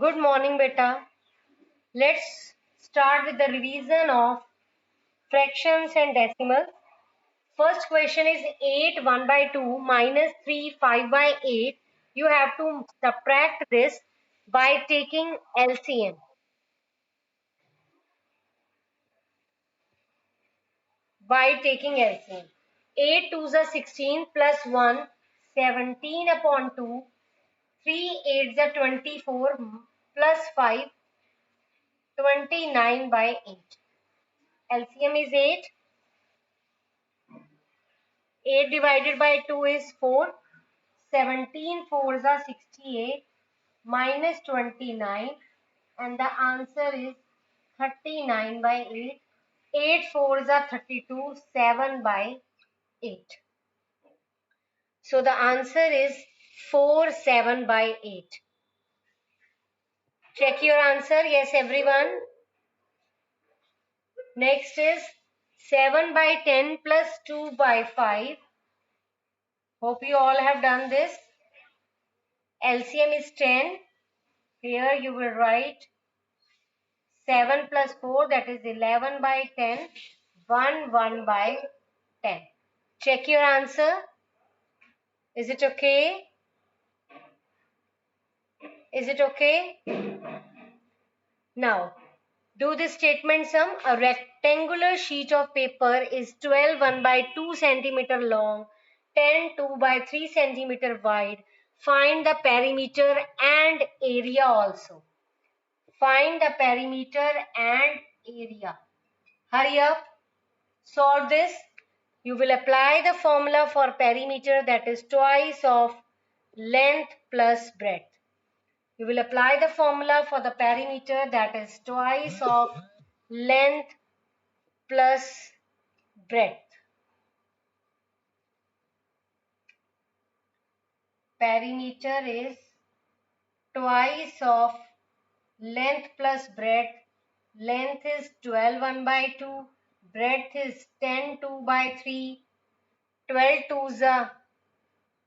Good morning, beta. Let's start with the revision of fractions and decimals. First question is 8 1 by 2 minus 3 5 by 8. You have to subtract this by taking LCM. By taking LCM. 8 2s are 16 plus 1, 17 upon 2. 3 8s are 24 plus 5, 29 by 8. LCM is 8. 8 divided by 2 is 4. 17 fours are 68 minus 29, and the answer is 39 by 8. 8 fours are 32, 7 by 8. So the answer is 4 7 by 8. Check your answer. Yes, everyone. Next is 7 by 10 plus 2 by 5. Hope you all have done this. LCM is 10. Here you will write 7 plus 4, that is 11 by 10. 1 by 10. Check your answer. Is it okay? Is it okay? Now, do the statement sum. A rectangular sheet of paper is 12 1 by 2 centimeter long, 10 2 by 3 centimeter wide. Find the perimeter and area also. Find the perimeter and area. Hurry up. Solve this. You will apply the formula for perimeter, that is twice of length plus breadth. You will apply the formula for the perimeter, that is twice of length plus breadth. Perimeter is twice of length plus breadth. Length is 12 1 by 2. Breadth is 10 2 by 3. 12 2s are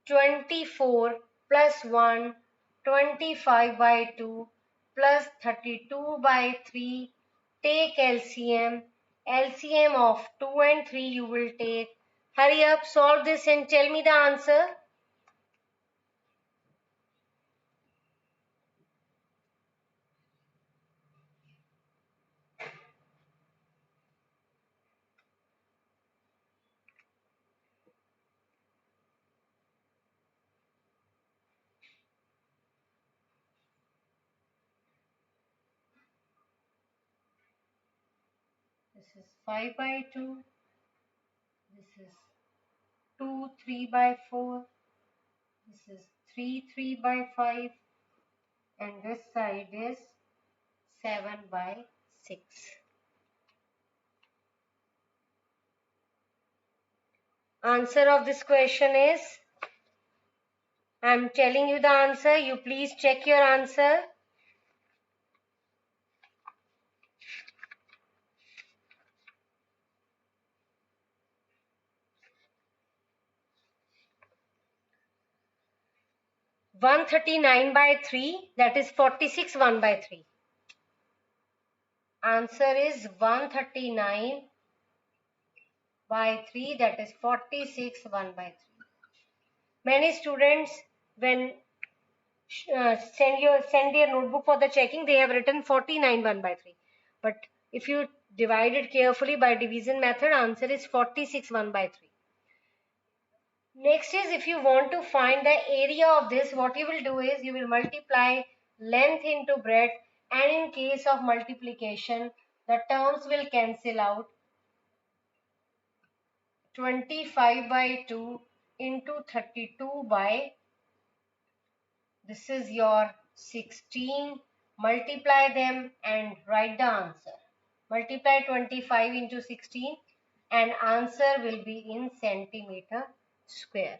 24 plus 1, 25 by 2 plus 32 by 3. Take LCM. LCM of 2 and 3 you will take. Hurry up, solve this and tell me the answer. This is 5 by 2. This is 2 3 by 4. This is 3 3 by 5. And this side is 7 by 6. Answer of this question is, I'm telling you the answer. You please check your answer. One 39 by 3, that is 46 1 by 3. Answer is 139 by 3, that is 46 1 by 3. Many students, when send their notebook for the checking, they have written 49 1 by 3. But if you divide it carefully by division method, answer is 46 1 by 3. Next is, if you want to find the area of this, what you will do is you will multiply length into breadth, and in case of multiplication, the terms will cancel out. 25 by 2 into 32 by, this is your 16. Multiply them and write the answer. Multiply 25 into 16 and answer will be in centimeter square.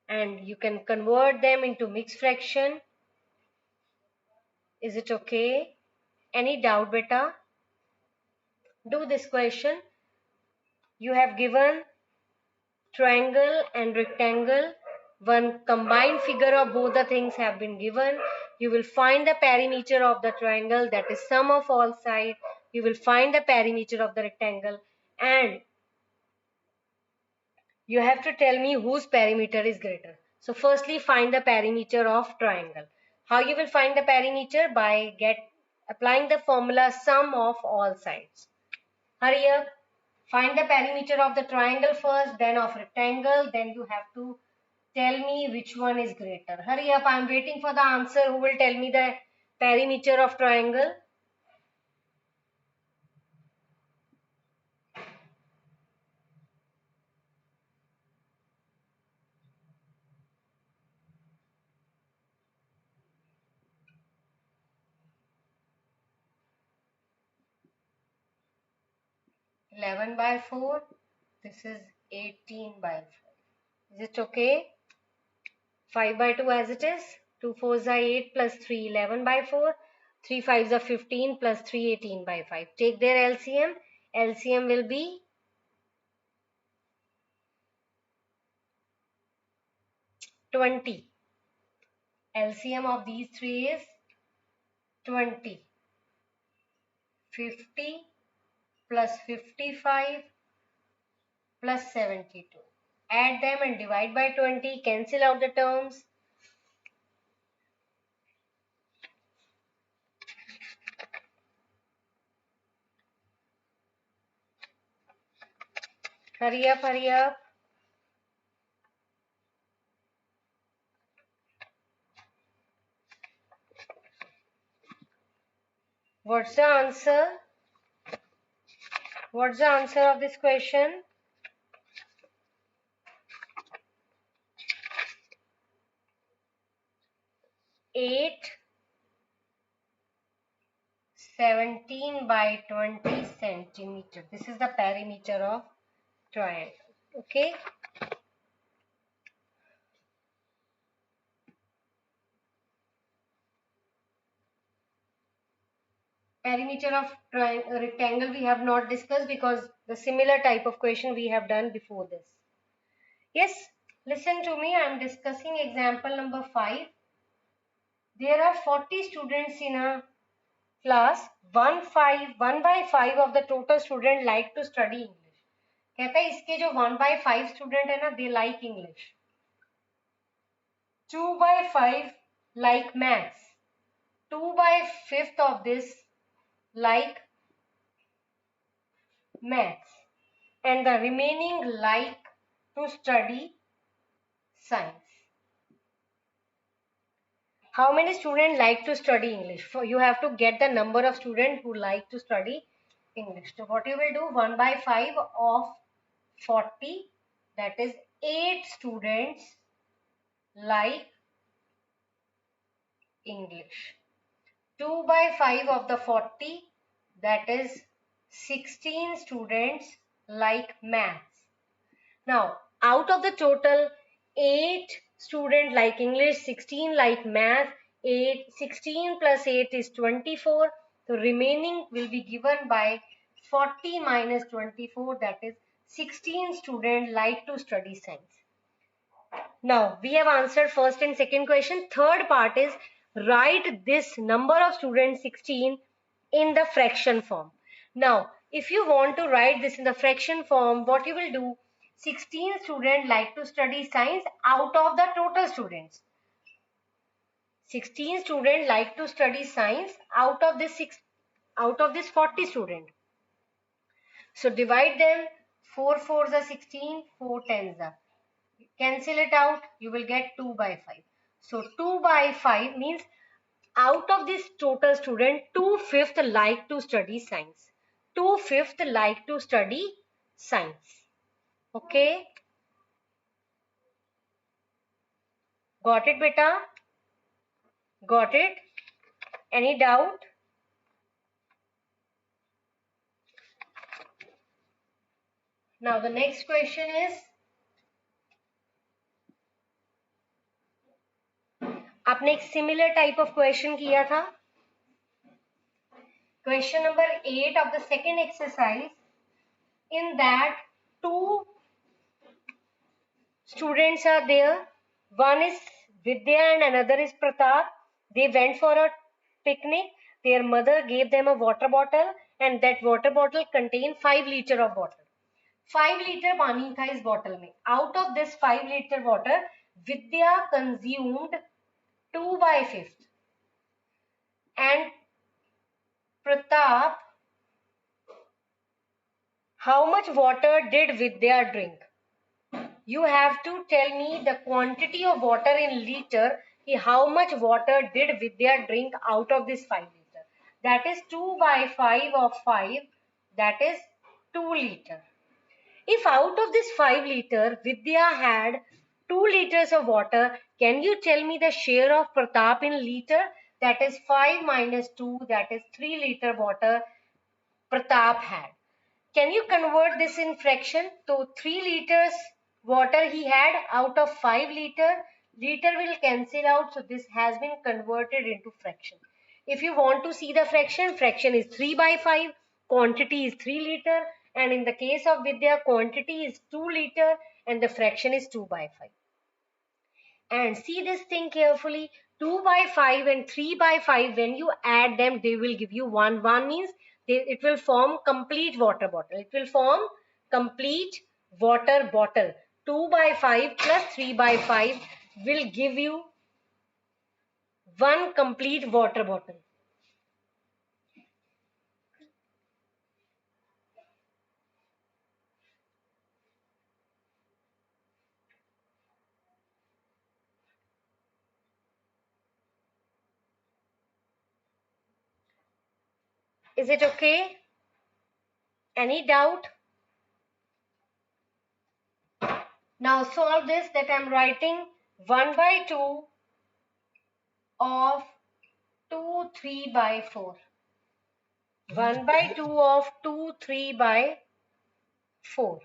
And you can convert them into mixed fraction. Is it okay? Any doubt, beta? Do this question. You have given triangle and rectangle. One combined figure of both the things have been given. you will find the perimeter of the triangle, that is sum of all sides. You will find the perimeter of the rectangle, and you have to tell me whose perimeter is greater. So firstly, find the perimeter of triangle. How you will find the perimeter? By applying the formula sum of all sides. Hurry up. Find the perimeter of the triangle first, then of rectangle, then you have to tell me which one is greater. Hurry up, I am waiting for the answer. Who will tell me the perimeter of triangle? Eleven by 4. This is 18 by 5. Is it okay? 5 by 2 as it is. 2 4s are 8 plus 3 11 by 4. 3 5s are 15 plus 3 18 by 5. Take their LCM. LCM will be 20. LCM of these three is 20. 50 plus 55 plus 72. Add them and divide by 20. Cancel out the terms. Hurry up, hurry up. What's the answer? What's the answer of this question? 8, 17 by 20 centimeter. This is the perimeter of triangle. Okay. Perimeter of rectangle we have not discussed because the similar type of question we have done before this. Yes, listen to me. I am discussing example number 5. There are 40 students in a class. 1 by 5 of the total student like to study English. कहता है इसके जो 1 by 5 student है ना, they like English. 2 by 5 like maths. 2 by 5th of this like maths. And the remaining like to study science. How many students like to study English? So you have to get the number of students who like to study English. So what you will do, 1 by 5 of 40, that is 8 students like English. 2 by 5 of the 40, that is 16 students like maths. Now, out of the total, 8 students like English, 16 like math, 16 plus 8 is 24. So remaining will be given by 40 minus 24, that is 16 students like to study science. Now, we have answered first and second question. Third part is write this number of students 16 in the fraction form. Now, if you want to write this in the fraction form, what you will do, 16 students like to study science out of the total students. 16 students like to study science out of this 40 students. So divide them. 4 4s are 16, 4 10s are. Cancel it out, you will get 2 by 5. So 2 by 5 means out of this total student, 2/5 like to study science. 2/5 like to study science. Okay. Got it, beta? Got it? Any doubt? Now the next question is, आपने एक similar type of question किया था. Question number 8 of the second exercise. In that, 2 students are there. One is Vidya and another is Pratap. They went for a picnic. Their mother gave them a water bottle, and that water bottle contained 5 liter of water. 5 liter पानी था इस bottle में. Out of this 5 liter water, Vidya consumed 2 by 5, and Pratap, how much water did Vidya drink? You have to tell me the quantity of water in liter. How much water did Vidya drink out of this 5 liter? That is 2 by 5 of 5. That is 2 liter. If out of this 5 liter, Vidya had 2 liters of water, can you tell me the share of Pratap in liter? That is 5 minus 2, that is 3 liter water Pratap had. Can you convert this in fraction? So 3 liters water he had out of 5 liter. Liter will cancel out, so this has been converted into fraction. If you want to see the fraction, fraction is 3 by 5, quantity is 3 liter, and in the case of Vidya, quantity is 2 liter and the fraction is 2 by 5. And see this thing carefully. 2 by 5 and 3 by 5, when you add them, they will give you 1. 1 means it will form complete water bottle. It will form complete water bottle. 2 by 5 plus 3 by 5 will give you 1 complete water bottle. Is it okay? Any doubt? Now solve this, that I am writing 1 by 2 of 2 3 by 4. 1 by 2 of 2 3 by 4.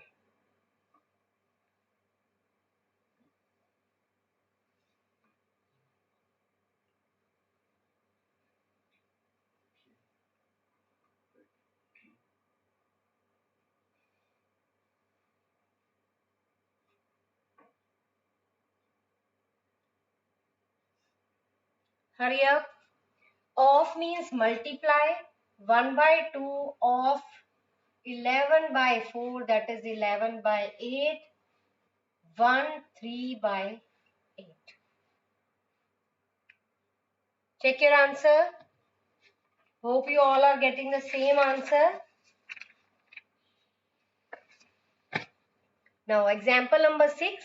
Hurry up. Of means multiply. 1 by 2 of 11 by 4, that is 11 by 8. 1 3 by 8. Check your answer. Hope you all are getting the same answer. Now example number 6.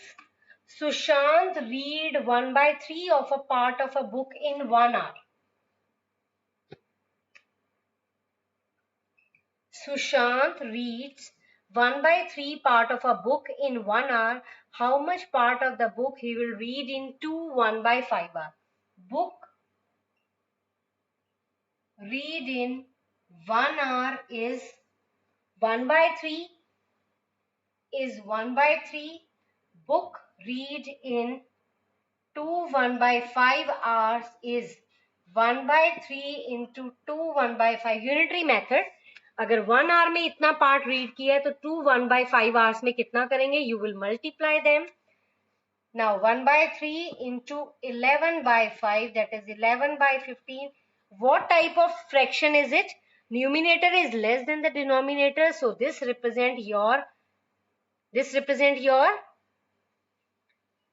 Sushant read 1 by 3 of a part of a book in 1 hour. Sushant reads 1 by 3 part of a book in 1 hour. How much part of the book he will read in 1 by 5 hours? Book read in 1 hour is 1 by 3 is 1 by 3. Book read in 1 by 5 hours is 1 by 3 into 1 by 5. Unitary method. अगर 1 hour में इतना part read किया है तो 1 by 5 hours में कितना करेंगे? You will multiply them. Now 1 by 3 into 11 by 5, that is 11 by 15. What type of fraction is it? Numerator is less than the denominator, so this represent your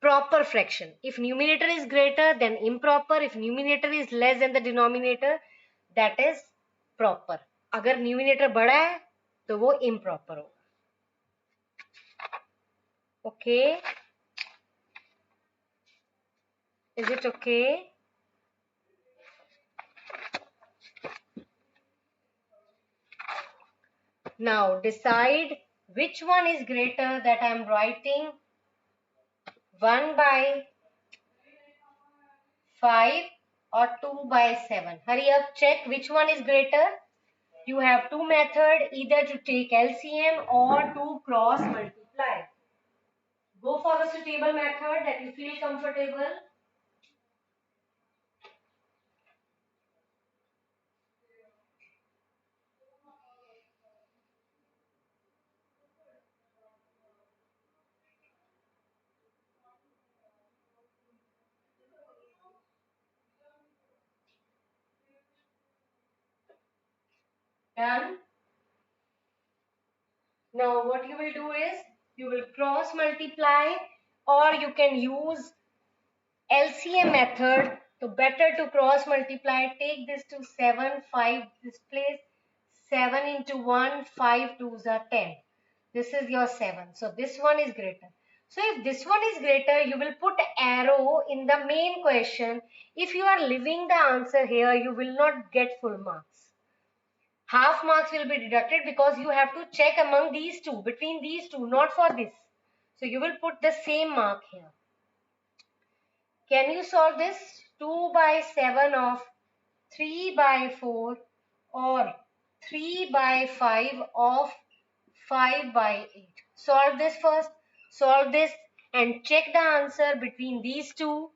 proper fraction. If numerator is greater, then improper. If numerator is less than the denominator, that is proper. अगर numerator बड़ा है तो वो improper होगा. Okay? Is it okay? Now decide which one is greater, that I am writing 1 by 5 or 2 by 7. Hurry up, check which one is greater. You have two methods, either to take LCM or to cross multiply. Go for the suitable method that you feel comfortable. Done. Now what you will do is you will cross multiply, or you can use LCM method. So better to cross multiply. Take this to 7, 5 this place. 7 into 1, 5 2s are 10. This is your 7. So this one is greater. So if this one is greater, you will put arrow in the main question. If you are leaving the answer here, you will not get full marks. Half marks will be deducted because you have to check among these two, between these two, not for this. So you will put the same mark here. Can you solve this? 2 by 7 of 3 by 4 or 3 by 5 of 5 by 8. Solve this first. Solve this and check the answer between these two.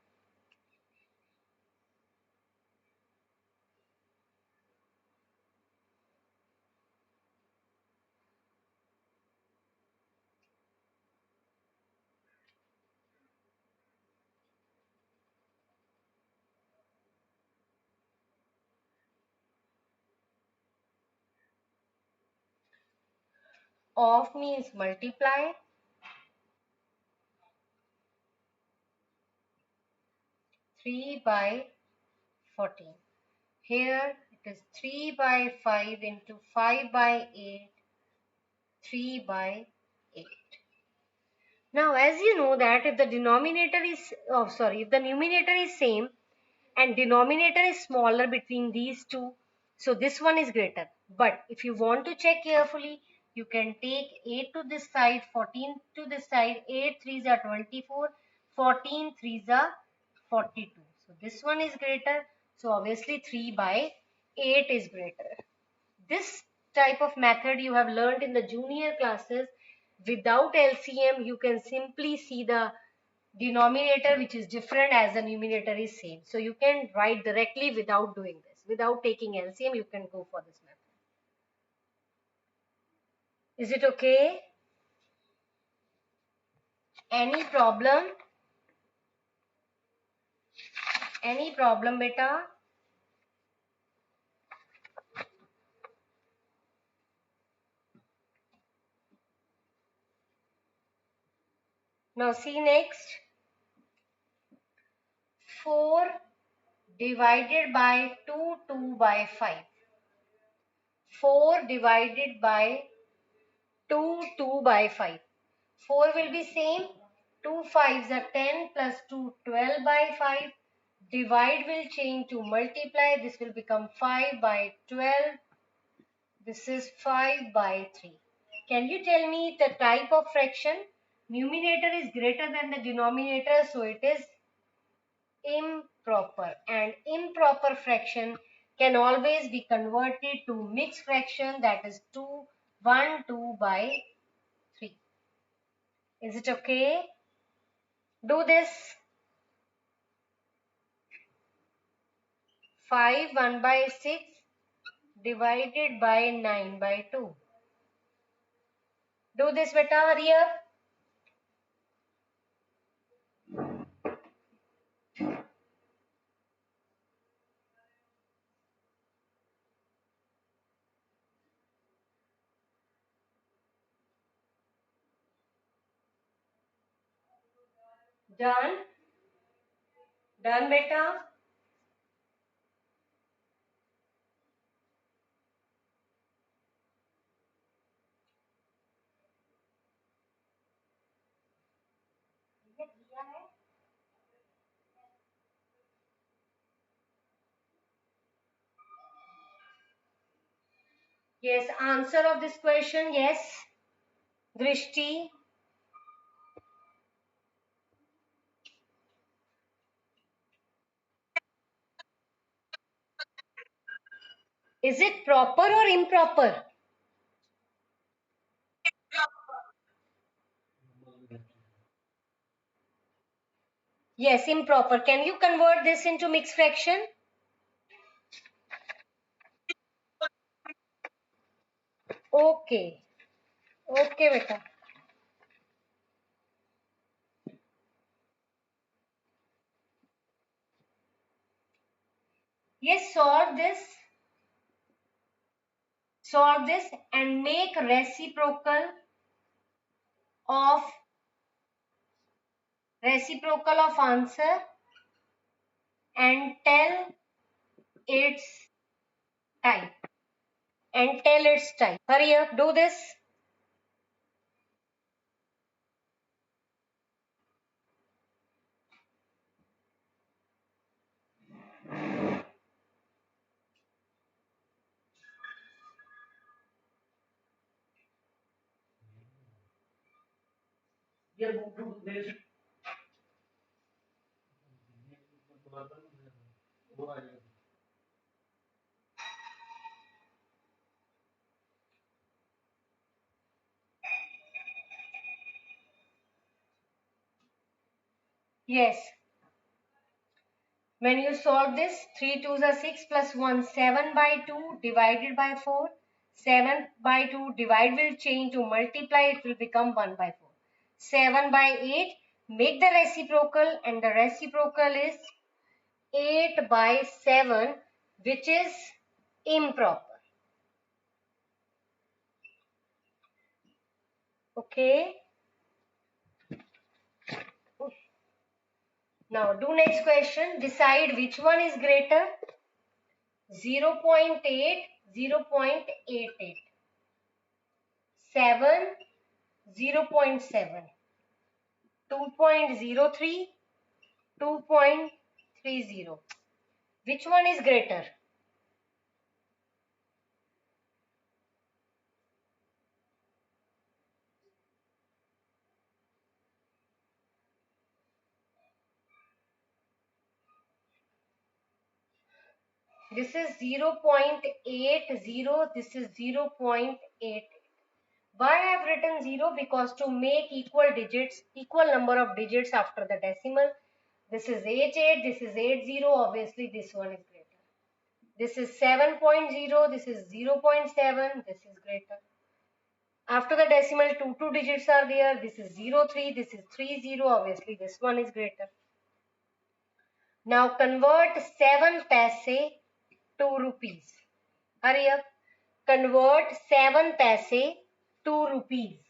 Of means multiply. 3 by 14. Here it is 3 by 5 into 5 by 8, 3 by 8. Now as you know that if the denominator is, if the numerator is same and denominator is smaller between these two, so this one is greater. But if you want to check carefully, you can take 8 to this side, 14 to this side, 8 3s are 24, 14 3s are 42. So this one is greater. So obviously 3 by 8 is greater. This type of method you have learned in the junior classes. Without LCM, you can simply see the denominator which is different as the numerator is same. So you can write directly without doing this. Without taking LCM, you can go for this method. Is it okay? Any problem? Any problem, beta? Now see next. 4 divided by 2, 2 by 5. 4 divided by 2, 2 by 5. 4 will be same. 2 5s are 10 plus 2, 12 by 5. Divide will change to multiply. This will become 5 by 12. This is 5 by 3. Can you tell me the type of fraction? Numerator is greater than the denominator, so it is improper. And improper fraction can always be converted to mixed fraction, that is 2, 1, 2 by 3. Is it okay? Do this. 5 1 by 6 divided by 9 by 2. Do this, beta, hurry up. Done? Done, beta? Yes, answer of this question, yes. Drishti. Is it proper or improper? Yes, improper. Can you convert this into mixed fraction? Okay. Okay, beta. Yes, solve this. Solve this and make of reciprocal of answer and tell its type. Hurry up, do this. Yes. When you solve this, 3 2s are 6 plus 1, 7 by 2 divided by 4. 7 by 2 divide will change to multiply, it will become 1 by 4. 7 by 8, make the reciprocal and the reciprocal is 8 by 7, which is improper. Okay. Now do next question. Decide which one is greater. 0.8, 0.88. 7, 0.7. 2.03, 2.30. Which one is greater? This is 0.80, this is 0.8. Why I have written 0? Because to make equal number of digits after the decimal. This is 88, this is 80, obviously this one is greater. This is 7.0, this is 0.7, this is greater. After the decimal, two digits are there. This is 03, this is 30, obviously this one is greater. Now convert 7 paise to rupees. Hurry up. Convert 7 paise to rupees.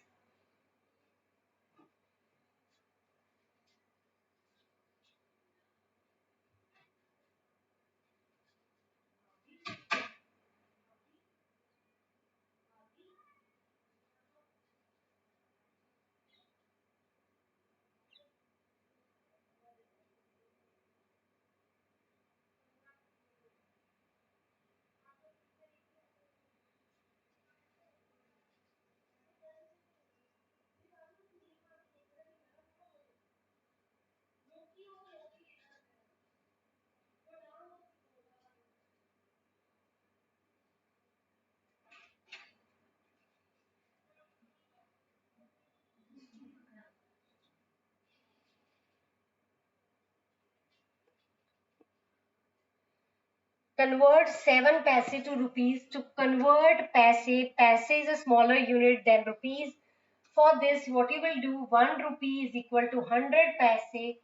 Convert 7 paise to rupees. To convert paise is a smaller unit than rupees. For this, what you will do, 1 rupee is equal to 100 paise.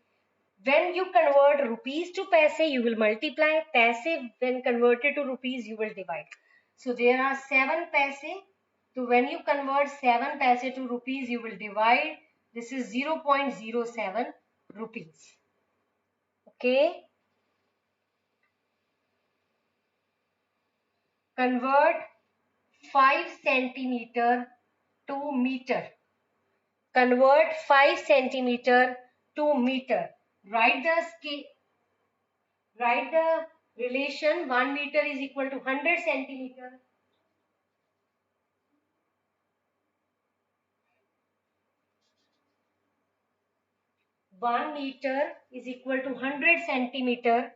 When you convert rupees to paise, you will multiply. Paise, when converted to rupees, you will divide. So there are 7 paise. So when you convert 7 paise to rupees, you will divide. This is 0.07 rupees. Okay. Convert 5 centimeter to meter. Convert 5 centimeter to meter. Write the relation. 1 meter is equal to 100 centimeter. 1 meter is equal to 100 centimeter.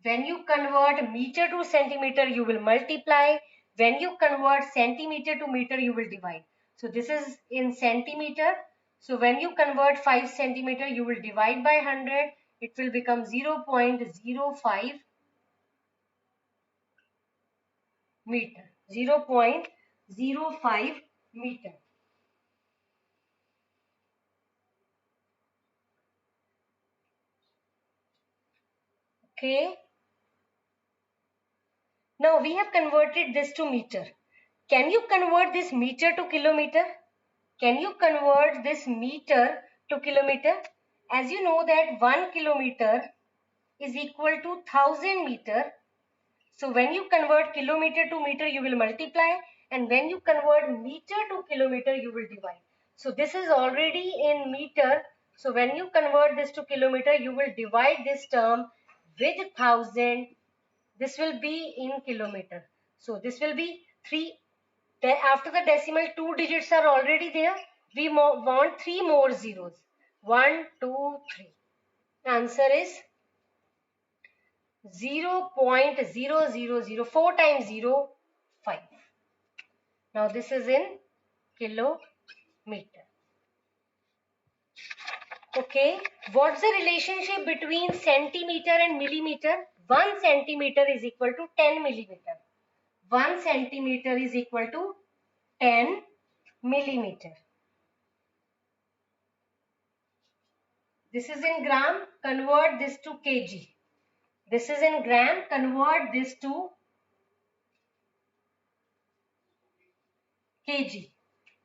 When you convert meter to centimeter, you will multiply. When you convert centimeter to meter, you will divide. So this is in centimeter. So when you convert 5 centimeter, you will divide by 100. It will become 0.05 meter. 0.05 meter. Okay. Now we have converted this to meter. Can you convert this meter to kilometer? Can you convert this meter to kilometer? As you know that 1 kilometer is equal to 1000 meter. So when you convert kilometer to meter, you will multiply, and when you convert meter to kilometer, you will divide. So this is already in meter. So when you convert this to kilometer, you will divide this term with 1000. This will be in kilometer. So this will be 3. Then after the decimal, 2 digits are already there. We want 3 more zeros. 1, 2, 3. Answer is 0.0004 times 0, 5. Now this is in kilometer. Okay, what's the relationship between centimeter and millimeter? 1 centimeter is equal to 10 millimeter. 1 centimeter is equal to 10 millimeter. This is in gram, convert this to kg. This is in gram, convert this to kg.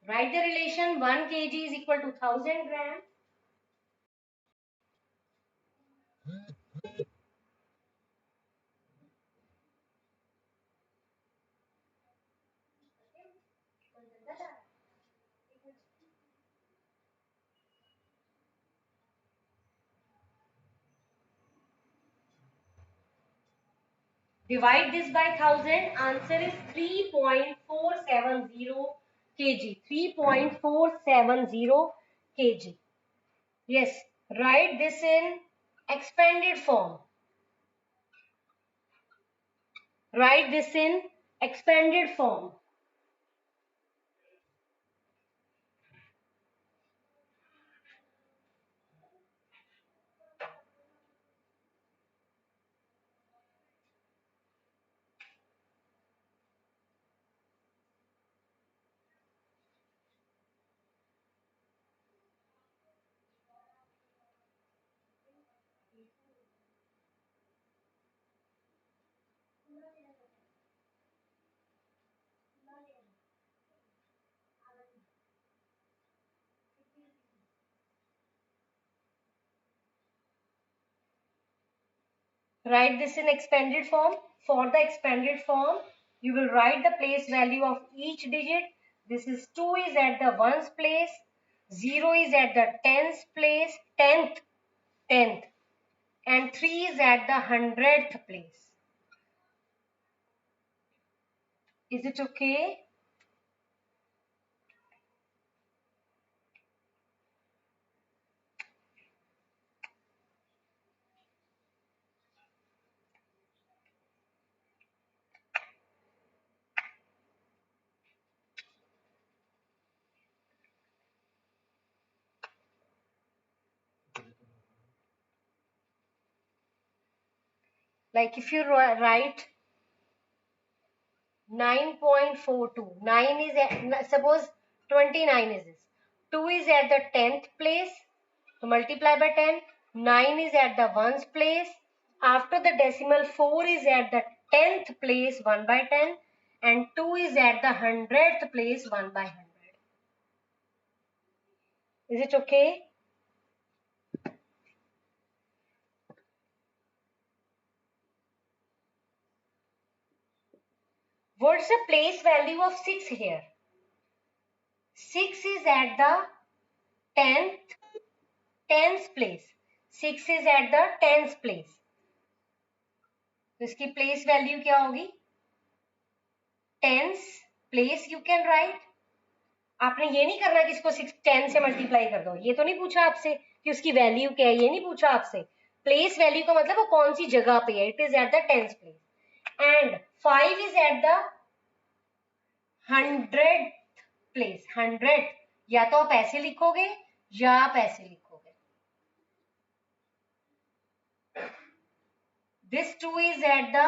Write the relation 1 kg is equal to 1000 grams. Divide this by 1000. Answer is 3.470 kg. 3.470 kg. Yes, write this in expanded form. Write this in expanded form. Write this in expanded form. For the expanded form, you will write the place value of each digit. This is 2 is at the ones place, 0 is at the tens place, tenth, and 3 is at the 100th place. Is it okay? Like if you write 9.42, 9 is at, suppose 29 is this. 2 is at the 10th place, so multiply by 10. 9 is at the ones place. After the decimal, 4 is at the 10th place, 1 by 10. And 2 is at the 100th place, 1 by 100. Is it okay? What's the place value of 6 here? 6 is at the 10th place. 6 is at the 10th place. तो इसकी place value क्या होगी? Tens place you can write. आपने ये नहीं करना कि इसको 10 से मल्टीप्लाई कर दो. ये तो नहीं पूछा आपसे कि उसकी वैल्यू क्या है. ये नहीं पूछा आपसे. प्लेस वैल्यू का मतलब वो कौन सी जगह पे है. It is at the 10th place. And 5 is at the 100th place. 100 या तो आप ऐसे लिखोगे या आप ऐसे लिखोगे. This 2 is at the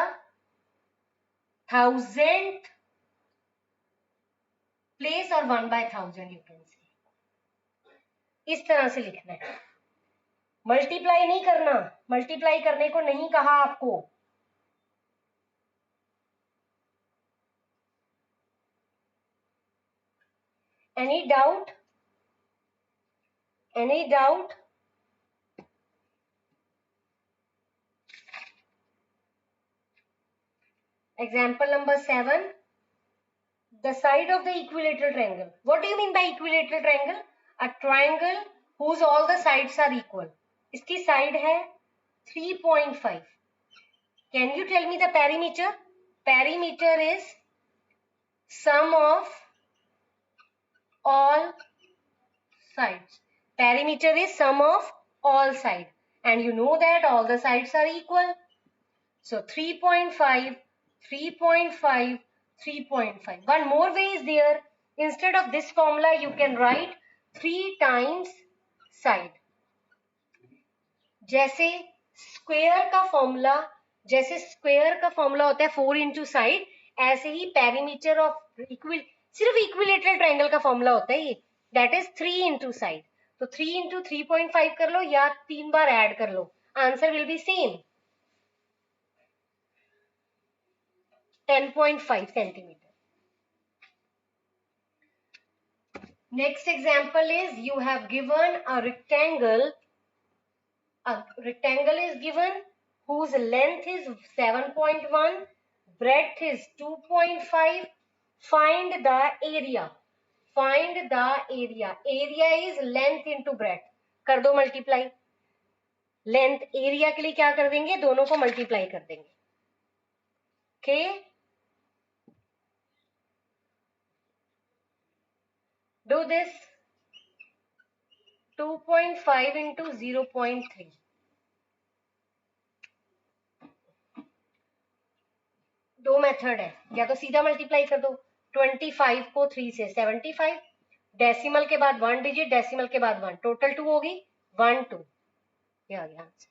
1000th place or 1 by 1000 you can say. इस तरह से लिखना है. मल्टीप्लाई नहीं करना. मल्टीप्लाई करने को नहीं कहा आपको. Any doubt? Any doubt? Example number 7. The side of the equilateral triangle. What do you mean by equilateral triangle? A triangle whose all the sides are equal. इसकी side है 3.5. Can you tell me the perimeter? Perimeter is sum of all sides. Perimeter is sum of all sides. And you know that all the sides are equal. So 3.5, 3.5, 3.5. One more way is there. Instead of this formula, you can write 3 times side. जैसे square का formula होता है 4 into side, ऐसे ही perimeter of सिर्फ equilateral triangle का formula होता है ये, दैट इज 3 इंटू साइड. तो 3 इंटू 3.5 कर लो या 3 बार ऐड कर लो, answer will be same, 10.5 centimeter. Next example is you have given a rectangle. A rectangle is given whose length is 7.1, breadth is 2.5. Find the area. Find the area. Area is length into breadth. कर दो multiply. Length area के लिए क्या कर देंगे, दोनों को multiply कर देंगे. Okay. Do this. 2.5 into 0.3. दो मेथड है, या तो सीधा मल्टीप्लाई कर दो. 25 को 3 से 75, डेसिमल के बाद 1 डिजिट, डेसिमल के बाद 1, टोटल 2 होगी, 1 2. ये आ गया आंसर.